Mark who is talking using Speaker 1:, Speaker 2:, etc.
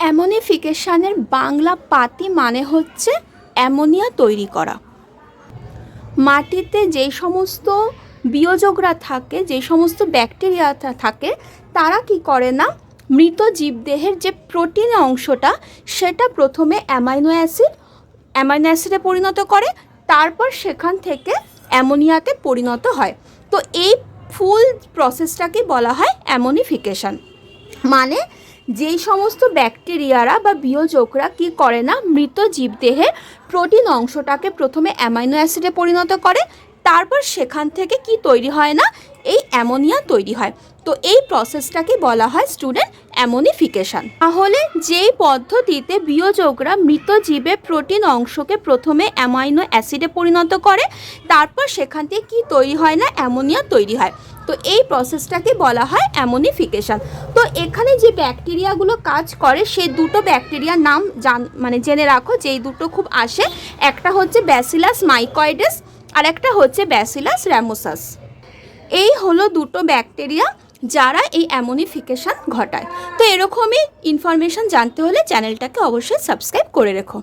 Speaker 1: অ্যামোনিফিকেশানের বাংলা পাতি মানে হচ্ছে অ্যামোনিয়া তৈরি করা। মাটিতে যে সমস্ত বিয়োজকরা থাকে, যে সমস্ত ব্যাকটেরিয়া থাকে, তারা কি করে না, মৃত জীবদেহের যে প্রোটিন অংশটা সেটা প্রথমে অ্যামাইনো অ্যাসিডে পরিণত করে, তারপর সেখান থেকে অ্যামোনিয়াতে পরিণত হয়। তো এই ফুল প্রসেসটাকে বলা হয় অ্যামোনিফিকেশান। মানে যেই সমস্ত ব্যাকটেরিয়ারা বা বিয়োজকরা কি করে না, মৃত জীবদেহের প্রোটিন অংশটাকে প্রথমে অ্যামাইনো অ্যাসিডে পরিণত করে, তারপর সেখান থেকে কি তৈরি হয় না, এই অ্যামোনিয়া তৈরি হয়। তো এই প্রসেসটাকে বলা হয় স্টুডেন্ট অ্যামোনিফিকেশান। তাহলে যেই পদ্ধতিতে বিয়োজকরা মৃত জীবের প্রোটিন অংশকে প্রথমে অ্যামাইনো অ্যাসিডে পরিণত করে, তারপর সেখান থেকে কি তৈরি হয় না, অ্যামোনিয়া তৈরি হয়। তো এই প্রসেসটাকে বলা হয় অ্যামোনিফিকেশান। তো এখানে যে ব্যাকটেরিয়াগুলো কাজ করে সেই দুটো ব্যাকটেরিয়ার নাম জেনে রাখো, যেই দুটো খুব আসে। একটা হচ্ছে ব্যাসিলাস মাইকয়েডেস আর একটা হচ্ছে ব্যাসিলাস র্যামোসাস। এই হলো দুটো ব্যাকটেরিয়া যারা এই অ্যামোনিফিকেশান ঘটায়। তো এরকমই ইনফরমেশান জানতে হলে চ্যানেলটাকে অবশ্যই সাবস্ক্রাইব করে রেখো।